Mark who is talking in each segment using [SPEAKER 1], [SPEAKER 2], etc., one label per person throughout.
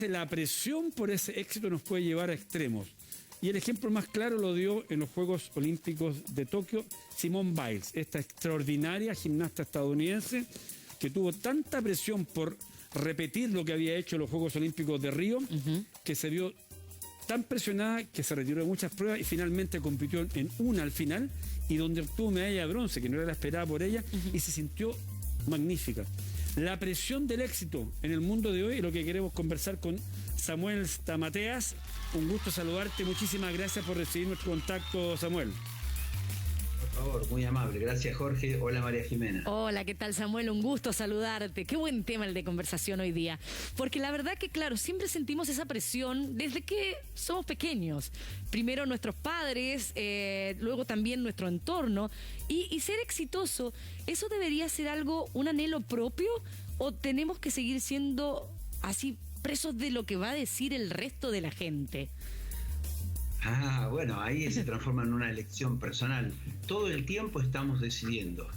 [SPEAKER 1] La presión por ese éxito nos puede llevar a extremos. Y el ejemplo más claro lo dio en los Juegos Olímpicos de Tokio Simone Biles, esta extraordinaria gimnasta estadounidense que tuvo tanta presión por repetir lo que había hecho en los Juegos Olímpicos de Río, que se vio tan presionada que se retiró de muchas pruebas y finalmente compitió en una al final y donde obtuvo medalla de bronce, que no era la esperada por ella, y se sintió magnífica. La presión del éxito en el mundo de hoy es lo que queremos conversar con Samuel Stamateas. Un gusto saludarte, muchísimas gracias por recibir nuestro contacto, Samuel.
[SPEAKER 2] Por favor, muy amable. Gracias, Jorge. Hola, María Jimena.
[SPEAKER 3] Hola, ¿qué tal, Samuel? Un gusto saludarte. Qué buen tema el de conversación hoy día. Porque la verdad que, claro, siempre sentimos esa presión desde que somos pequeños. Primero nuestros padres, luego también nuestro entorno. Y ser exitoso, ¿eso debería ser algo, un anhelo propio? ¿O tenemos que seguir siendo así presos de lo que va a decir el resto de la gente?
[SPEAKER 2] Bueno, ahí se transforma en una elección personal. Todo el tiempo estamos decidiendo.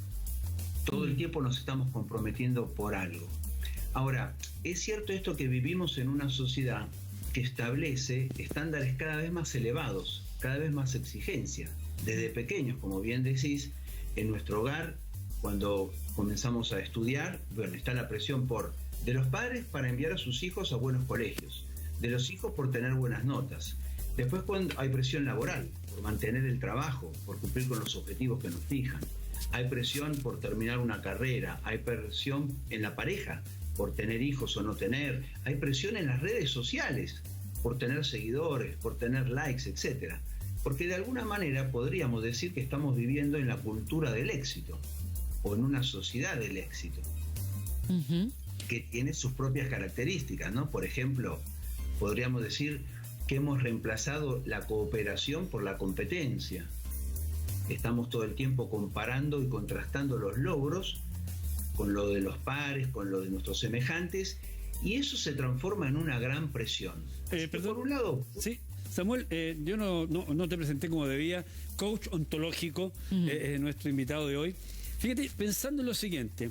[SPEAKER 2] Todo el tiempo nos estamos comprometiendo por algo. Ahora, es cierto esto que vivimos en una sociedad que establece estándares cada vez más elevados, cada vez más exigencia. Desde pequeños, como bien decís, en nuestro hogar, cuando comenzamos a estudiar, bueno, está la presión de los padres para enviar a sus hijos a buenos colegios, de los hijos por tener buenas notas. Después cuando hay presión laboral, por mantener el trabajo, por cumplir con los objetivos que nos fijan. Hay presión por terminar una carrera, hay presión en la pareja, por tener hijos o no tener. Hay presión en las redes sociales, por tener seguidores, por tener likes, etc. Porque de alguna manera podríamos decir que estamos viviendo en la cultura del éxito, o en una sociedad del éxito, que tiene sus propias características, ¿no? Por ejemplo, podríamos decir que hemos reemplazado la cooperación por la competencia. Estamos todo el tiempo comparando y contrastando los logros con lo de los pares, con lo de nuestros semejantes, y eso se transforma en una gran presión.
[SPEAKER 1] Perdón.
[SPEAKER 2] Por un lado...
[SPEAKER 1] Sí, Samuel, yo no te presenté como debía, coach ontológico, nuestro invitado de hoy. Fíjate, pensando en lo siguiente,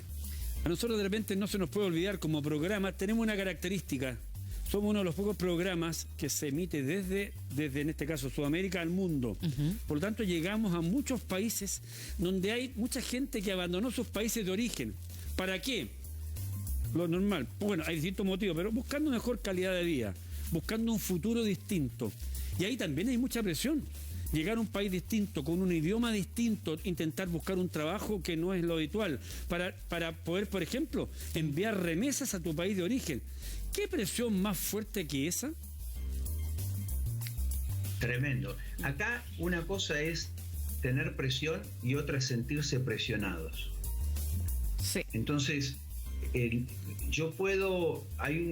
[SPEAKER 1] a nosotros de repente no se nos puede olvidar como programa, tenemos una característica. Somos uno de los pocos programas que se emite desde en este caso, Sudamérica al mundo. Por lo tanto, llegamos a muchos países donde hay mucha gente que abandonó sus países de origen. ¿Para qué? Lo normal. Bueno, hay distintos motivos, pero buscando mejor calidad de vida, buscando un futuro distinto. Y ahí también hay mucha presión. Llegar a un país distinto, con un idioma distinto, intentar buscar un trabajo que no es lo habitual, para poder, por ejemplo, enviar remesas a tu país de origen. ¿Qué presión más fuerte que esa?
[SPEAKER 2] Tremendo. Acá una cosa es tener presión y otra es sentirse presionados.
[SPEAKER 3] Sí.
[SPEAKER 2] Entonces, hay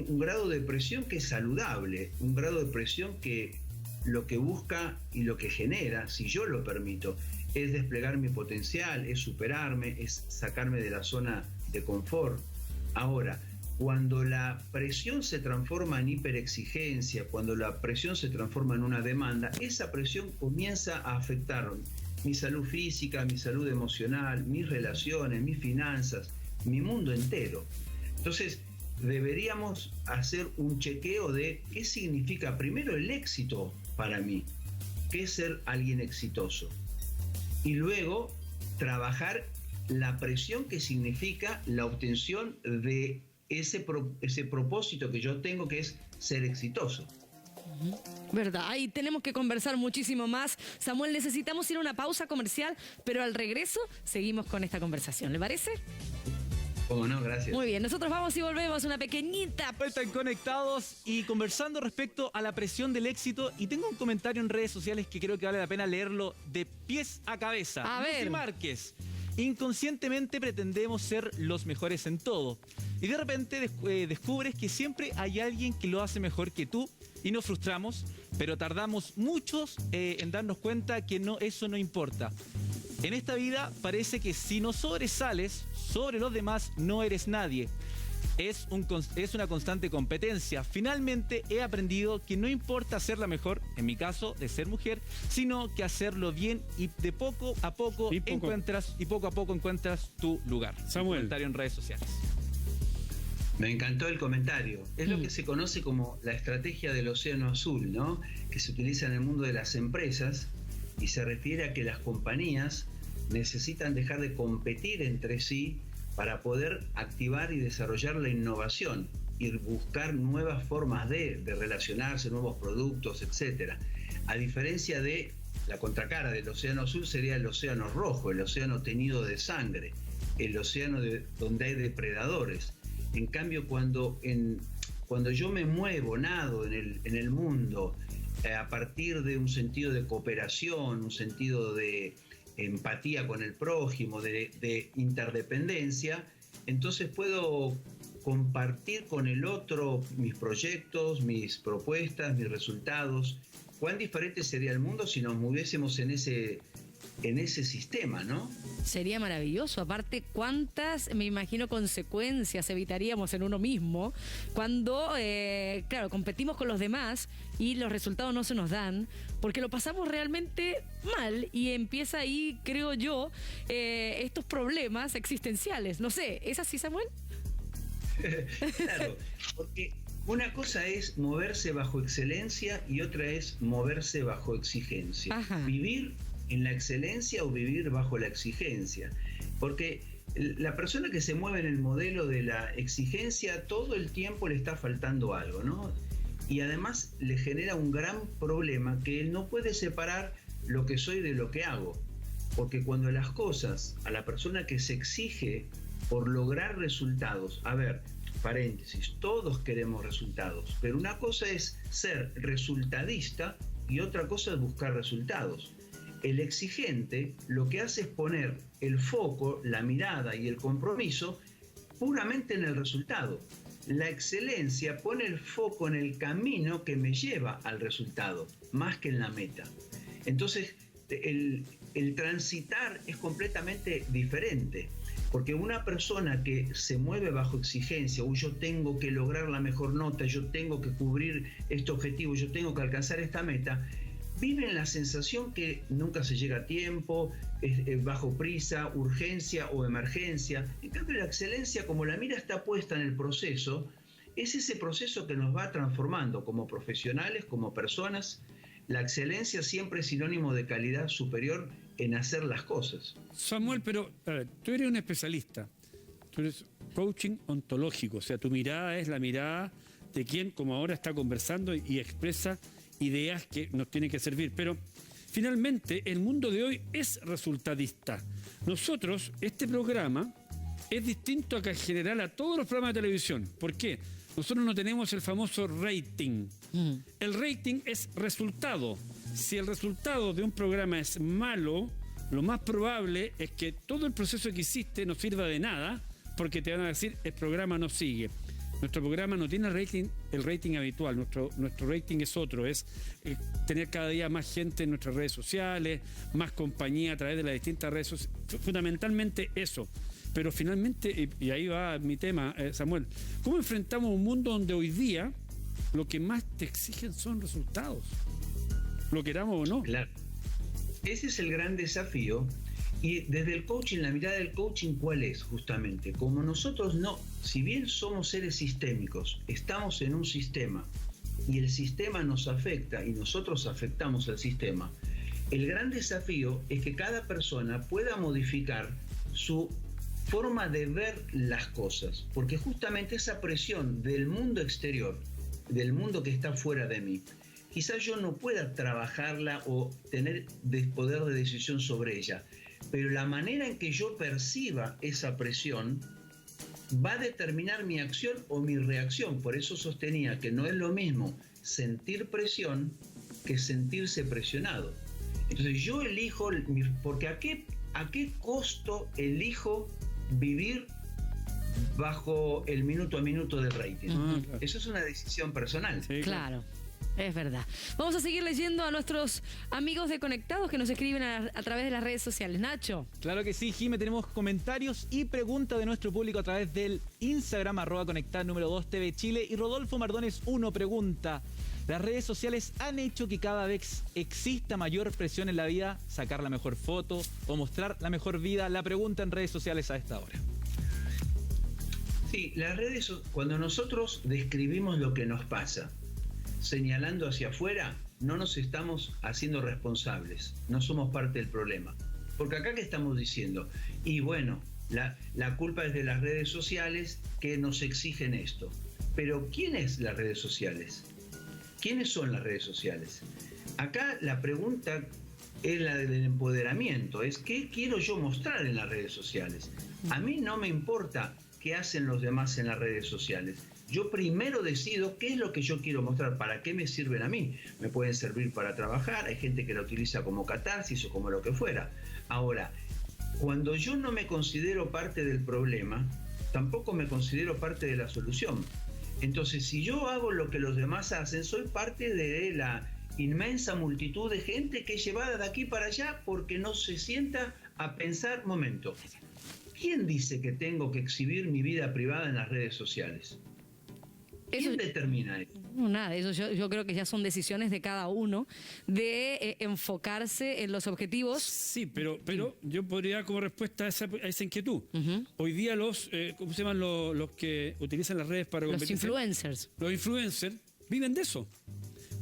[SPEAKER 2] un grado de presión que es saludable, un grado de presión que lo que busca y lo que genera, si yo lo permito, es desplegar mi potencial, es superarme, es sacarme de la zona de confort. Ahora, cuando la presión se transforma en hiperexigencia, cuando la presión se transforma en una demanda, esa presión comienza a afectar mi salud física, mi salud emocional, mis relaciones, mis finanzas, mi mundo entero. Entonces, deberíamos hacer un chequeo de qué significa primero el éxito para mí, qué es ser alguien exitoso, y luego trabajar la presión que significa la obtención de ese propósito que yo tengo, que es ser exitoso.
[SPEAKER 3] Verdad, ahí tenemos que conversar muchísimo más. Samuel, necesitamos ir a una pausa comercial, pero al regreso seguimos con esta conversación, ¿le parece?
[SPEAKER 2] ¿Cómo no? Gracias.
[SPEAKER 3] Muy bien, nosotros vamos y volvemos, una pequeñita.
[SPEAKER 4] Están conectados y conversando respecto a la presión del éxito, y tengo un comentario en redes sociales que creo que vale la pena leerlo de pies a cabeza.
[SPEAKER 3] A ver.
[SPEAKER 4] Lucy Márquez: inconscientemente pretendemos ser los mejores en todo, y de repente descubres que siempre hay alguien que lo hace mejor que tú, y nos frustramos, pero tardamos muchos en darnos cuenta que eso no importa. En esta vida parece que si no sobresales sobre los demás, no eres nadie. Es una constante competencia. Finalmente he aprendido que no importa ser la mejor, en mi caso de ser mujer, sino que hacerlo bien, y de poco a poco encuentras tu lugar.
[SPEAKER 1] Samuel.
[SPEAKER 4] Un comentario en redes sociales.
[SPEAKER 2] Me encantó el comentario. Es lo que se conoce como la estrategia del océano azul, ¿no? Que se utiliza en el mundo de las empresas y se refiere a que las compañías necesitan dejar de competir entre sí para poder activar y desarrollar la innovación y buscar nuevas formas de relacionarse, nuevos productos, etcétera. A diferencia de la contracara del océano azul sería el océano rojo, el océano teñido de sangre, el océano donde hay depredadores. En cambio, cuando yo me muevo, nado en el mundo a partir de un sentido de cooperación, un sentido de empatía con el prójimo, de interdependencia, entonces puedo compartir con el otro mis proyectos, mis propuestas, mis resultados. ¿Cuán diferente sería el mundo si nos moviésemos en ese sistema, no?
[SPEAKER 3] Sería maravilloso. Aparte, cuántas, me imagino, consecuencias evitaríamos en uno mismo cuando, claro, competimos con los demás y los resultados no se nos dan, porque lo pasamos realmente mal y empieza ahí, creo yo, estos problemas existenciales. No sé, ¿es así, Samuel?
[SPEAKER 2] Claro, porque una cosa es moverse bajo excelencia y otra es moverse bajo exigencia.
[SPEAKER 3] Ajá.
[SPEAKER 2] Vivir en la excelencia o vivir bajo la exigencia. Porque la persona que se mueve en el modelo de la exigencia todo el tiempo le está faltando algo, ¿no? Y además le genera un gran problema que él no puede separar lo que soy de lo que hago. Porque cuando las cosas, a la persona que se exige por lograr resultados, a ver, paréntesis, todos queremos resultados, pero una cosa es ser resultadista y otra cosa es buscar resultados. El exigente lo que hace es poner el foco, la mirada y el compromiso puramente en el resultado. La excelencia pone el foco en el camino que me lleva al resultado, más que en la meta. Entonces, el transitar es completamente diferente, porque una persona que se mueve bajo exigencia, o yo tengo que lograr la mejor nota, yo tengo que cubrir este objetivo, yo tengo que alcanzar esta meta, vive en la sensación que nunca se llega a tiempo, bajo prisa, urgencia o emergencia. En cambio, la excelencia, como la mira está puesta en el proceso, es ese proceso que nos va transformando como profesionales, como personas. La excelencia siempre es sinónimo de calidad superior en hacer las cosas.
[SPEAKER 1] Samuel, pero a ver, tú eres un especialista, tú eres coaching ontológico, o sea, tu mirada es la mirada de quien, como ahora está conversando y expresa ideas que nos tienen que servir, pero finalmente el mundo de hoy es resultadista. Nosotros, este programa es distinto en general a todos los programas de televisión. ¿Por qué? Nosotros no tenemos el famoso rating. El rating es resultado. Si el resultado de un programa es malo, lo más probable es que todo el proceso que hiciste no sirva de nada, porque te van a decir el programa no sigue. Nuestro programa no tiene el rating habitual, nuestro rating es otro, es tener cada día más gente en nuestras redes sociales, más compañía a través de las distintas redes sociales, fundamentalmente eso. Pero finalmente, y ahí va mi tema, Samuel, ¿cómo enfrentamos un mundo donde hoy día lo que más te exigen son resultados? Lo queramos o no.
[SPEAKER 2] Claro. Ese es el gran desafío. Y desde el coaching, la mirada del coaching, ¿cuál es justamente? Como nosotros no, si bien somos seres sistémicos, estamos en un sistema y el sistema nos afecta y nosotros afectamos al sistema, el gran desafío es que cada persona pueda modificar su forma de ver las cosas, porque justamente esa presión del mundo exterior, del mundo que está fuera de mí, quizás yo no pueda trabajarla o tener poder de decisión sobre ella, pero la manera en que yo perciba esa presión va a determinar mi acción o mi reacción. Por eso sostenía que no es lo mismo sentir presión que sentirse presionado. Entonces yo elijo, porque ¿a qué costo elijo vivir bajo el minuto a minuto del rating?
[SPEAKER 1] Claro.
[SPEAKER 2] Eso es una decisión personal.
[SPEAKER 1] Sí,
[SPEAKER 3] Claro. Es verdad. Vamos a seguir leyendo a nuestros amigos de Conectados que nos escriben a través de las redes sociales. Nacho.
[SPEAKER 4] Claro que sí, Jime, tenemos comentarios y preguntas de nuestro público a través del Instagram, @conectad número 2 TV Chile. Y Rodolfo Mardones 1 pregunta: ¿las redes sociales han hecho que cada vez exista mayor presión en la vida, sacar la mejor foto o mostrar la mejor vida? La pregunta en redes sociales a esta hora.
[SPEAKER 2] Sí, las redes, cuando nosotros describimos lo que nos pasa, señalando hacia afuera, no nos estamos haciendo responsables, no somos parte del problema. Porque acá, ¿qué estamos diciendo? Y bueno, la culpa es de las redes sociales que nos exigen esto. Pero ¿quiénes las redes sociales? ¿Quiénes son las redes sociales? Acá la pregunta es la del empoderamiento, es ¿qué quiero yo mostrar en las redes sociales? A mí no me importa qué hacen los demás en las redes sociales. Yo primero decido qué es lo que yo quiero mostrar, para qué me sirven a mí. Me pueden servir para trabajar, hay gente que la utiliza como catarsis o como lo que fuera. Ahora, cuando yo no me considero parte del problema, tampoco me considero parte de la solución. Entonces, si yo hago lo que los demás hacen, soy parte de la inmensa multitud de gente que es llevada de aquí para allá porque no se sienta a pensar, momento, ¿quién dice que tengo que exhibir mi vida privada en las redes sociales? ¿Quién determina eso?
[SPEAKER 3] No, nada, eso yo creo que ya son decisiones de cada uno de enfocarse en los objetivos.
[SPEAKER 1] Sí, pero yo podría dar como respuesta a esa inquietud. Hoy día ¿cómo se llaman los que utilizan las redes para competir?
[SPEAKER 3] Los influencers.
[SPEAKER 1] Los influencers viven de eso.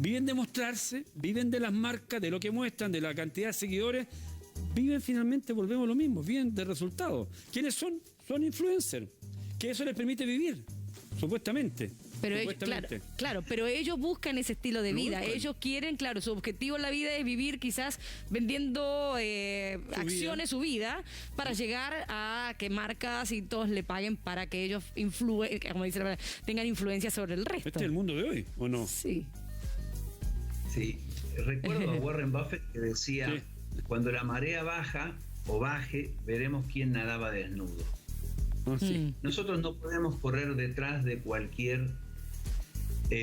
[SPEAKER 1] Viven de mostrarse, viven de las marcas, de lo que muestran, de la cantidad de seguidores. Viven finalmente, volvemos a lo mismo, viven de resultados. ¿Quiénes son? Son influencers. Que eso les permite vivir, supuestamente.
[SPEAKER 3] Pero claro, pero ellos buscan ese estilo de vida. Ellos quieren, claro, su objetivo en la vida es vivir quizás vendiendo acciones, su vida, para llegar a que marcas y todos le paguen para que ellos como dice la verdad, tengan influencia sobre el resto.
[SPEAKER 1] Este es el mundo de hoy, ¿o no?
[SPEAKER 3] Sí.
[SPEAKER 2] Sí. Recuerdo a Warren Buffett que decía, sí, cuando la marea baja o baje, veremos quién nadaba desnudo.
[SPEAKER 1] Sí.
[SPEAKER 2] Nosotros no podemos correr detrás de cualquier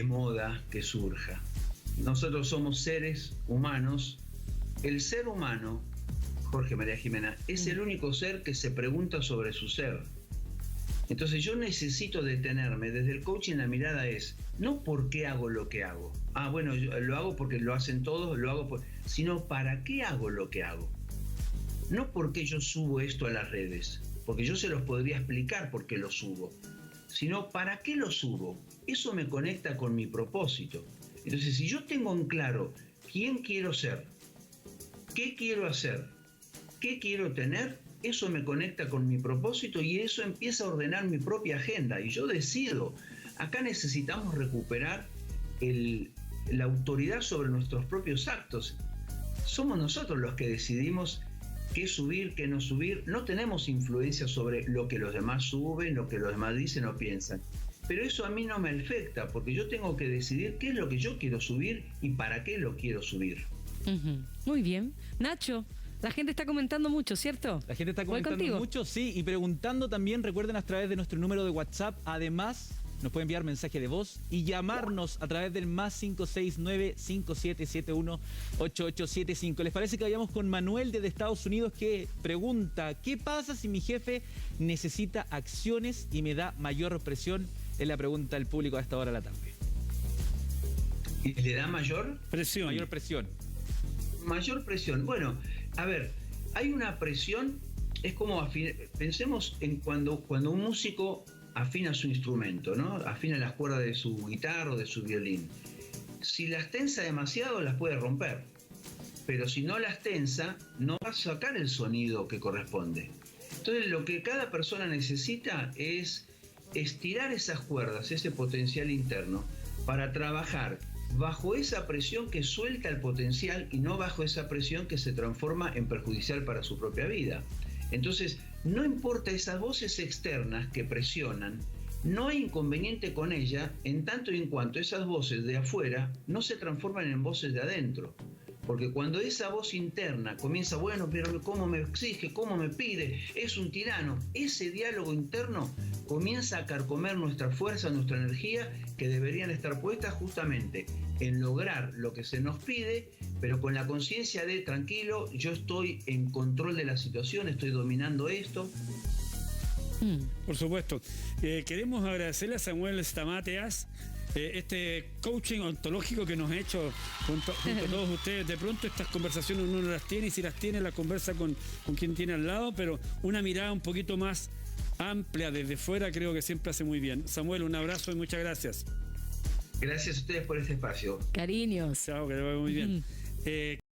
[SPEAKER 2] moda que surja. Nosotros somos seres humanos. El ser humano, Jorge María Jimena, es el único ser que se pregunta sobre su ser. Entonces yo necesito detenerme. Desde el coaching la mirada es, no por qué hago lo que hago. Bueno, yo lo hago porque lo hacen todos, sino para qué hago lo que hago. No porque yo subo esto a las redes, porque yo se los podría explicar por qué lo subo, sino para qué lo subo. Eso me conecta con mi propósito. Entonces, si yo tengo en claro quién quiero ser, qué quiero hacer, qué quiero tener, eso me conecta con mi propósito y eso empieza a ordenar mi propia agenda. Y yo decido. Acá necesitamos recuperar la autoridad sobre nuestros propios actos. Somos nosotros los que decidimos qué subir, qué no subir. No tenemos influencia sobre lo que los demás suben, lo que los demás dicen o piensan. Pero eso a mí no me afecta, porque yo tengo que decidir qué es lo que yo quiero subir y para qué lo quiero subir.
[SPEAKER 3] Muy bien. Nacho, la gente está comentando mucho, ¿cierto?
[SPEAKER 4] La gente está comentando mucho, sí, y preguntando también, recuerden, a través de nuestro número de WhatsApp. Además, nos pueden enviar mensaje de voz y llamarnos a través del más 569-5771-8875. ¿Les parece que vayamos con Manuel desde Estados Unidos, que pregunta, ¿qué pasa si mi jefe necesita acciones y me da mayor presión? Es la pregunta del público a esta hora de la tarde.
[SPEAKER 2] ¿Y le da mayor
[SPEAKER 1] presión?
[SPEAKER 4] Mayor presión.
[SPEAKER 2] Mayor presión. Bueno, a ver, hay una presión, es como, pensemos en cuando un músico afina su instrumento, ¿no? Afina las cuerdas de su guitarra o de su violín. Si las tensa demasiado, las puede romper. Pero si no las tensa, no va a sacar el sonido que corresponde. Entonces, lo que cada persona necesita es estirar esas cuerdas, ese potencial interno, para trabajar bajo esa presión que suelta el potencial y no bajo esa presión que se transforma en perjudicial para su propia vida. Entonces, no importa esas voces externas que presionan, no hay inconveniente con ella en tanto y en cuanto esas voces de afuera no se transforman en voces de adentro. Porque cuando esa voz interna comienza, bueno, pero cómo me exige, cómo me pide, es un tirano, ese diálogo interno comienza a carcomer nuestra fuerza, nuestra energía, que deberían estar puestas justamente en lograr lo que se nos pide, pero con la conciencia de, tranquilo, yo estoy en control de la situación, estoy dominando esto.
[SPEAKER 1] Por supuesto. Queremos agradecerle a Samuel Stamateas este coaching ontológico que nos ha hecho junto a todos ustedes. De pronto estas conversaciones uno no las tiene, y si las tiene las conversa con quien tiene al lado, pero una mirada un poquito más amplia desde fuera, creo que siempre hace muy bien. Samuel, un abrazo y muchas gracias.
[SPEAKER 2] Gracias a ustedes por este espacio.
[SPEAKER 3] Cariños.
[SPEAKER 1] Chao, que te vaya muy bien.